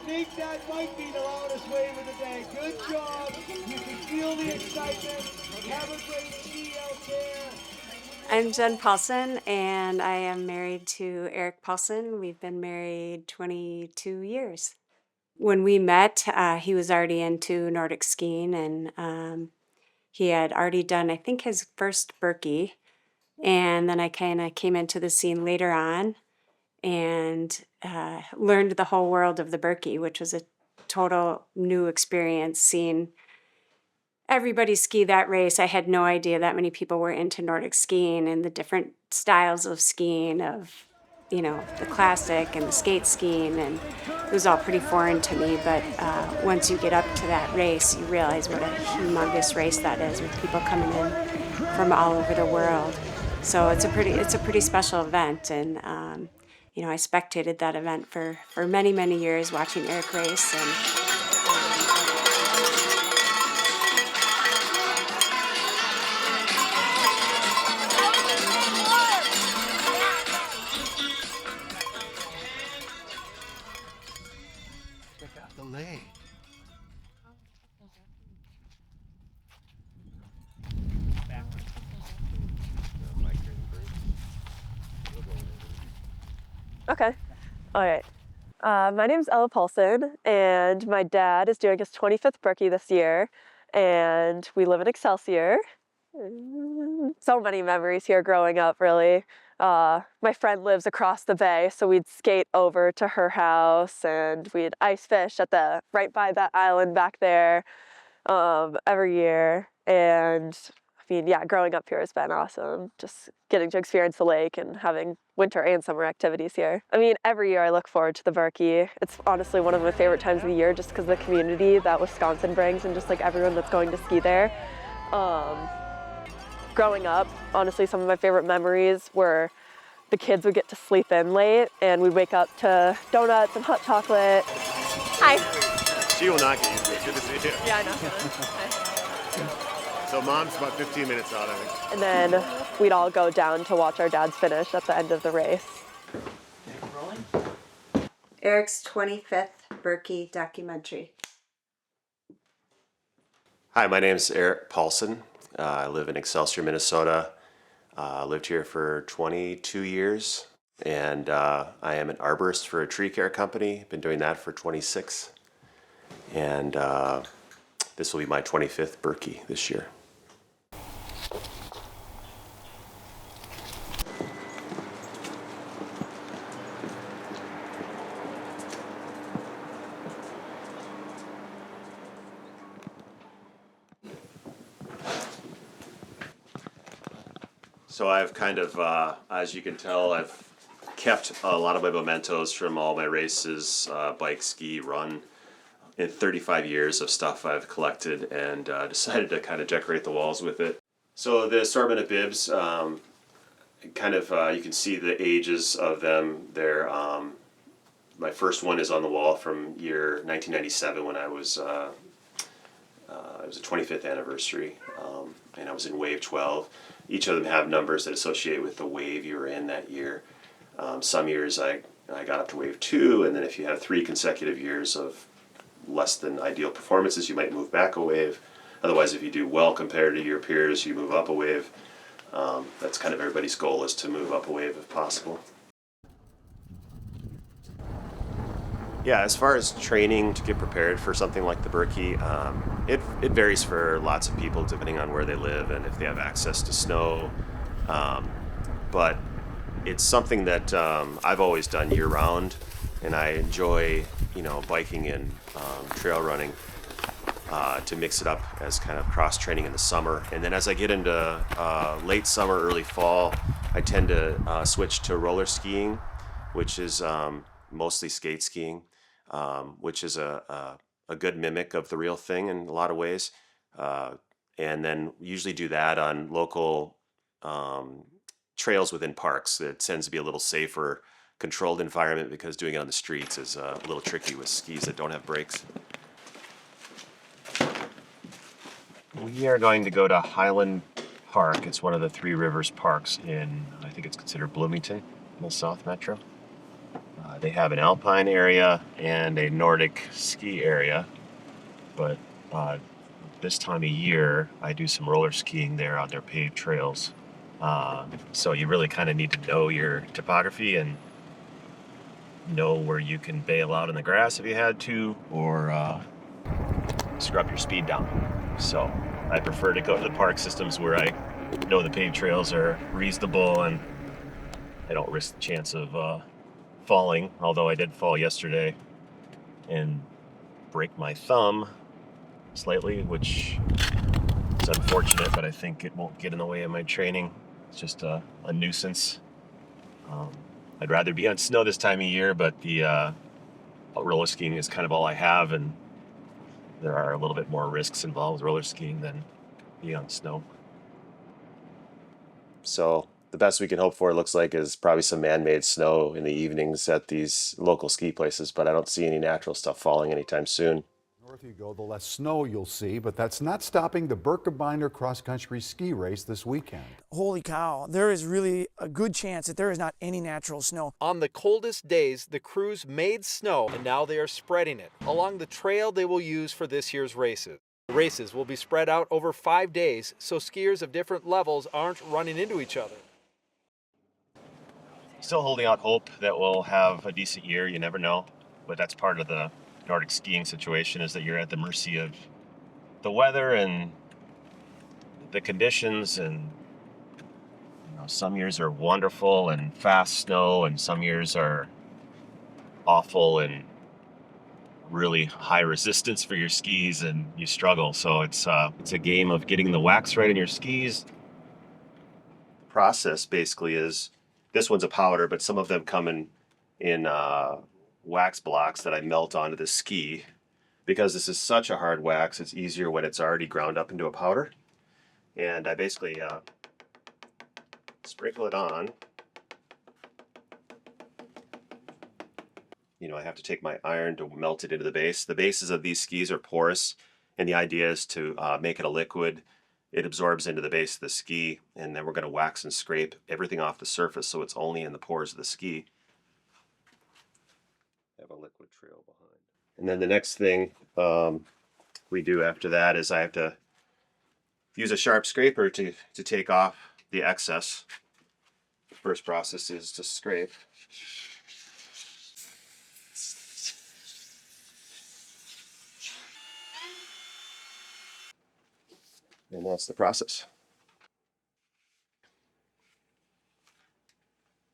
think that might be the loudest wave of the day. Good job. You can feel the excitement. Have a great ski out there. I'm Jen Paulson, and I am married to Eric Paulson. We've been married 22 years. When we met, he was already into Nordic skiing, and he had already done, I think, his first Birkie. And then I kind of came into the scene later on and learned the whole world of the Birkie, which was a total new experience seeing everybody ski that race. I had no idea that many people were into Nordic skiing and the different styles of skiing of, the classic and the skate skiing. And it was all pretty foreign to me. But once you get up to that race, you realize what a humongous race that is with people coming in from all over the world. So it's a pretty special event. And, I spectated that event for many, many years watching Eric race. And Check out the lake. Okay. All right. My name's Ella Paulson, and my dad is doing his 25th Birkie this year, and we live in Excelsior. So many memories here growing up, really. My friend lives across the bay, so we'd skate over to her house, and we'd ice fish at right by that island back there every year. And I mean, yeah, growing up here has been awesome. Just getting to experience the lake and having winter and summer activities here. I mean, every year I look forward to the Birkie. It's honestly one of my favorite times of the year just because of the community that Wisconsin brings and just like everyone that's going to ski there. Growing up, honestly, some of my favorite memories were the kids would get to sleep in late and we'd wake up to donuts and hot chocolate. Hi. She will not get used to it. Good to see you. Yeah, I know. So mom's about 15 minutes out, I think. And then we'd all go down to watch our dads finish at the end of the race. Eric's 25th Birkie documentary. Hi, my name's Eric Paulson. I live in Excelsior, Minnesota. Lived here for 22 years, and I am an arborist for a tree care company. Been doing that for 26, and this will be my 25th Birkie this year. So I've kind of, as you can tell, I've kept a lot of my mementos from all my races, bike, ski, run. In 35 years of stuff I've collected and decided to kind of decorate the walls with it. So the assortment of bibs, you can see the ages of them. They're, my first one is on the wall from year 1997 when it was a 25th anniversary, and I was in wave 12. Each of them have numbers that associate with the wave you were in that year. Some years I got up to wave 2, and then if you have 3 consecutive years of less than ideal performances, you might move back a wave. Otherwise, if you do well compared to your peers, you move up a wave. That's kind of everybody's goal, is to move up a wave if possible. Yeah, as far as training to get prepared for something like the Birkie, it varies for lots of people depending on where they live and if they have access to snow. But it's something that I've always done year-round, and I enjoy, biking and trail running to mix it up as kind of cross-training in the summer. And then as I get into late summer, early fall, I tend to switch to roller skiing, which is mostly skate skiing, which is a good mimic of the real thing in a lot of ways. And then usually do that on local trails within parks. It tends to be a little safer, controlled environment because doing it on the streets is a little tricky with skis that don't have brakes. We are going to go to Highland Park. It's one of the Three Rivers parks in, I think it's considered Bloomington, in the South Metro. They have an alpine area and a Nordic ski area, but this time of year I do some roller skiing there on their paved trails. So you really kind of need to know your topography and know where you can bail out in the grass if you had to, or scrub your speed down. So I prefer to go to the park systems where I know the paved trails are reasonable and I don't risk the chance of falling, although I did fall yesterday and break my thumb slightly, which is unfortunate, but I think it won't get in the way of my training. It's just a nuisance. I'd rather be on snow this time of year, but the roller skiing is kind of all I have, and there are a little bit more risks involved with roller skiing than being on snow. So the best we can hope for, it looks like, is probably some man-made snow in the evenings at these local ski places, but I don't see any natural stuff falling anytime soon. North you go, the less snow you'll see, but that's not stopping the Birkie cross-country ski race this weekend. Holy cow, there is really a good chance that there is not any natural snow. On the coldest days, the crews made snow, and now they are spreading it along the trail they will use for this year's races. The races will be spread out over 5 days, so skiers of different levels aren't running into each other. Still holding out hope that we'll have a decent year. You never know, but that's part of the Nordic skiing situation, is that you're at the mercy of the weather and the conditions. And some years are wonderful and fast snow, and some years are awful and really high resistance for your skis, and you struggle. So it's a game of getting the wax right in your skis. The process basically is, this one's a powder, but some of them come in wax blocks that I melt onto the ski. Because this is such a hard wax, it's easier when it's already ground up into a powder. And I basically sprinkle it on. I have to take my iron to melt it into the base. The bases of these skis are porous, and the idea is to make it a liquid. It absorbs into the base of the ski, and then we're going to wax and scrape everything off the surface so it's only in the pores of the ski. Have a liquid trail behind. And then the next thing we do after that is I have to use a sharp scraper to take off the excess. The first process is to scrape. And that's the process.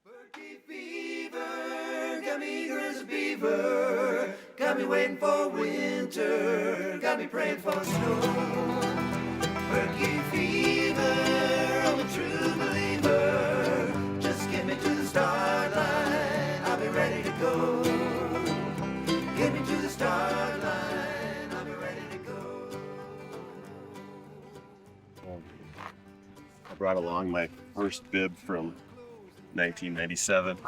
Birkie fever, got me eager as a beaver, got me waiting for winter, got me praying for snow. Birkie fever, I'm a true believer, just get me to the start line, I'll be ready to go. Get me to the start line, I'll be ready to go. I brought along my first bib from 1997.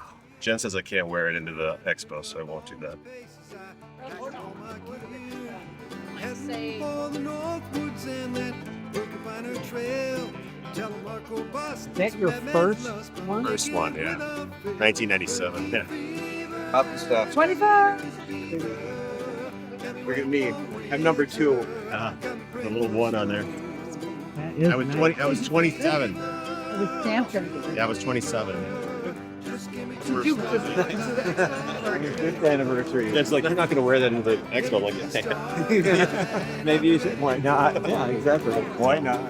Jen says I can't wear it into the expo, so I won't do that. Is that your first one? First one, yeah. 1997. Yeah. Up and stuff. 25. Look at me. I'm number 2. The little one on there. That is I was 20. I was 27. It was stamped everywhere. Yeah, I was 27. You were just- Your 5th anniversary. It's like, you're not going to wear that into the expo. I'm like, yeah. Maybe you should. Why not? Yeah, exactly. Why not?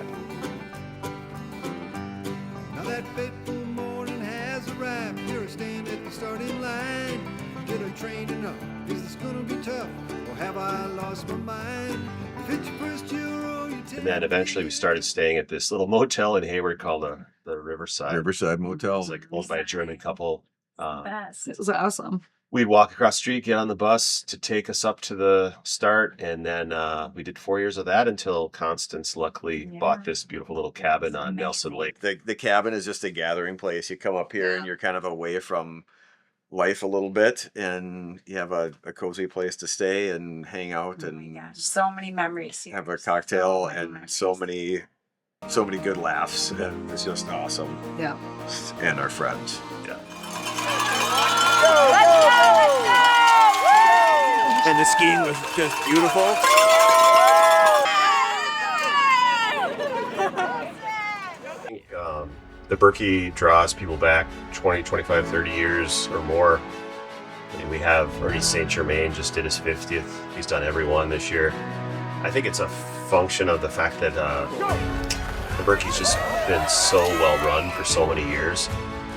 Now that fateful morning has arrived. You're standing at the starting line. Get I trained enough? Is this gonna be tough? Or have I lost my mind? If it's your first Euro, you And then eventually we started staying at this little motel in Hayward called the Riverside Motel. It was like owned by a German couple. This is awesome. We'd walk across the street, get on the bus to take us up to the start, and then we did 4 years of that until Constance luckily bought this beautiful little cabin on Nelson Lake. The cabin is just a gathering place. You come up here and you're kind of away from life a little bit, and you have a cozy place to stay and hang out and So many memories. have a cocktail and so many good laughs, and it's just awesome. Yeah. And our friends. Yeah. Let's go! the skiing was just beautiful. The Birkie draws people back 20, 25, 30 years or more. And we have Ernie St. Germain just did his 50th. He's done every one this year. I think it's a function of the fact that the Birkie's just been so well run for so many years,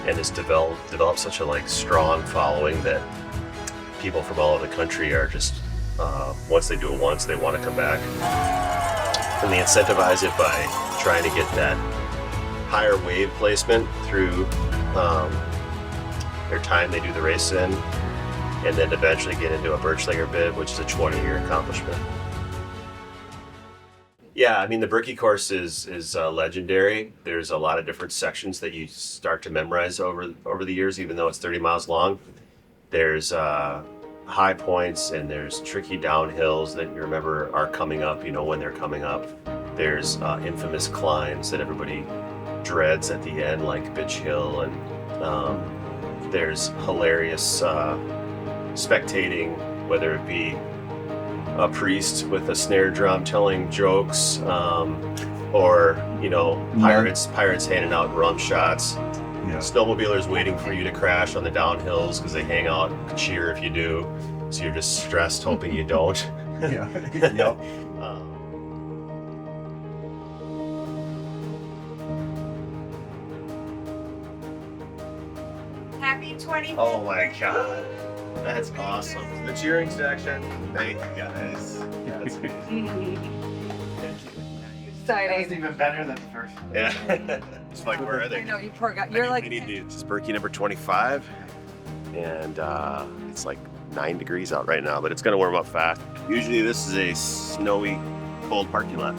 and has developed such a strong following that people from all over the country are just once they do it once, they want to come back. And they incentivize it by trying to get that higher wave placement through their time they do the race in, and then eventually get into a Birchlinger bib, which is a 20-year accomplishment. Yeah, I mean, the Birkie course is legendary. There's a lot of different sections that you start to memorize over the years, even though it's 30 miles long. There's high points and there's tricky downhills that you remember are coming up, you know when they're coming up. There's infamous climbs that everybody dreads at the end, like Bitch Hill, and there's hilarious spectating, whether it be a priest with a snare drum telling jokes, or pirates handing out rum shots. Yeah. Snowmobilers waiting for you to crash on the downhills because they hang out and cheer if you do. So you're just stressed, hoping you don't. Yeah. Yep. Happy 25th. Oh my God, that's awesome. The cheering section. Thank you guys. Yeah, that's amazing. Exciting. That was even better than the first one. Yeah. It's like, where are they? I know, you poor guy. You're like, I need these. This is Birkie number 25, and it's like 9 degrees out right now, but it's gonna warm up fast. Usually this is a snowy, cold parking lot.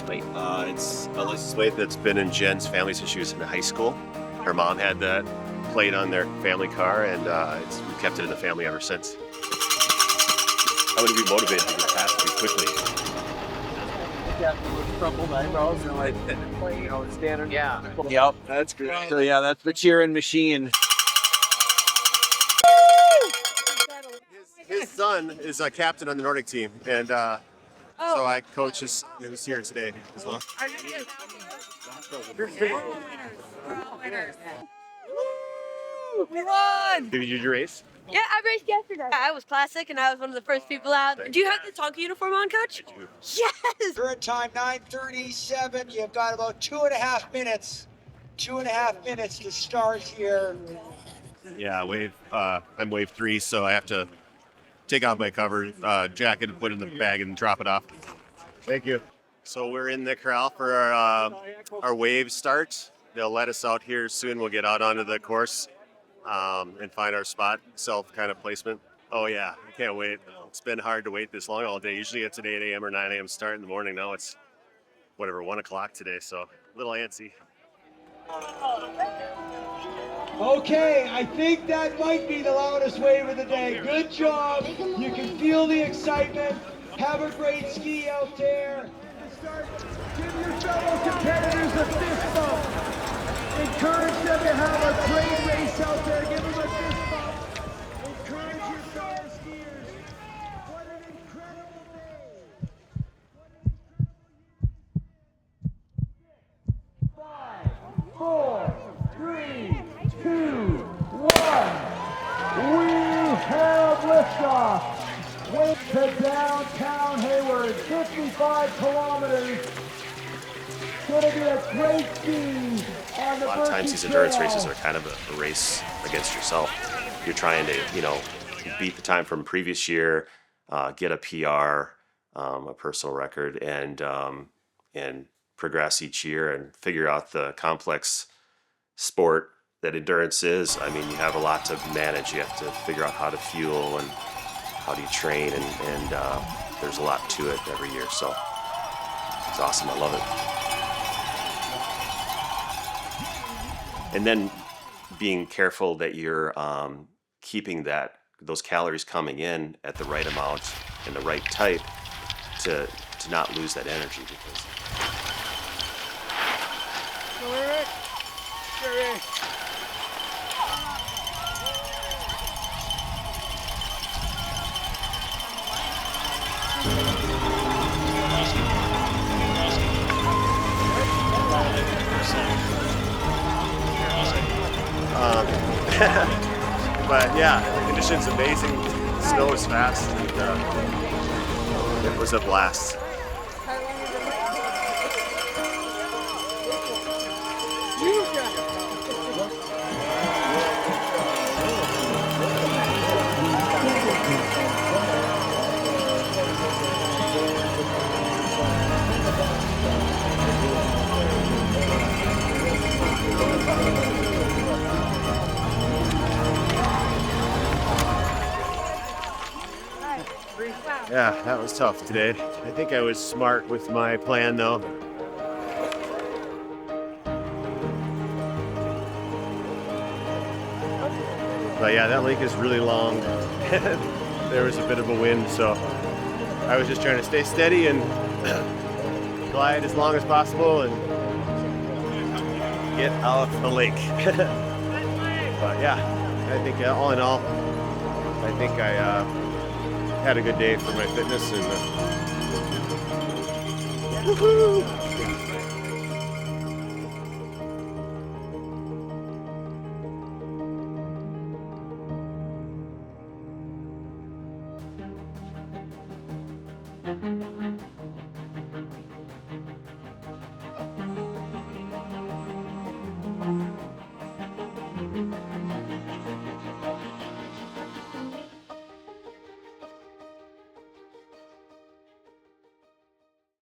Wait, it's a license plate that's been in Jen's family since she was in high school. Her mom had that plate on their family car, and we've kept it in the family ever since. I'm gonna be motivated to get past pretty quickly. Crumpled eyebrows and standard. Yeah. Yep. That's great. So yeah, that's the cheering machine. His son is a captain on the Nordic team, and so I coach his here today as well. We won! Did you do your race? Yeah, I raced yesterday. I was classic, and I was one of the first people out. Do you have the Tonka uniform on, Coach? I do. Yes! Current time 9:37. You've got about 2.5 minutes. 2.5 minutes to start here. Yeah, I'm wave 3, so I have to take off my cover jacket and put it in the bag and drop it off. Thank you. So we're in the corral for our wave start. They'll let us out here soon. We'll get out onto the course and find our spot, self kind of placement. Oh yeah, I can't wait. It's been hard to wait this long all day. Usually it's an 8 a.m. or 9 a.m. start in the morning. Now it's 1 o'clock today, so a little antsy. Okay, I think that might be the loudest wave of the day. Good job. You can feel the excitement. Have a great ski out there. Give your fellow competitors a fist bump. Encourage them to have a great race out there. Give them a fist bump. Encourage your fellow skiers. What an incredible day. What an incredible 5, 4, 3, 2, 1. We have liftoff. Way to downtown Hayward, 55 kilometers. It's going to be a great ski on the A lot of times these endurance races are kind of a race against yourself. You're trying to, beat the time from previous year, get a PR, a personal record, and progress each year and figure out the complex sport that endurance is. I mean, you have a lot to manage. You have to figure out how to fuel and how do you train, and there's a lot to it every year. So it's awesome. I love it. And then being careful that you're keeping those calories coming in at the right amount and the right type to not lose that energy, because But yeah, the conditions amazing. The snow is fast, and it was a blast. Yeah, that was tough today. I think I was smart with my plan though. But yeah, that lake is really long. There was a bit of a wind, so I was just trying to stay steady and glide as long as possible and get out of the lake. But yeah, I think all in all, I think I had a good day for my fitness and woohoo!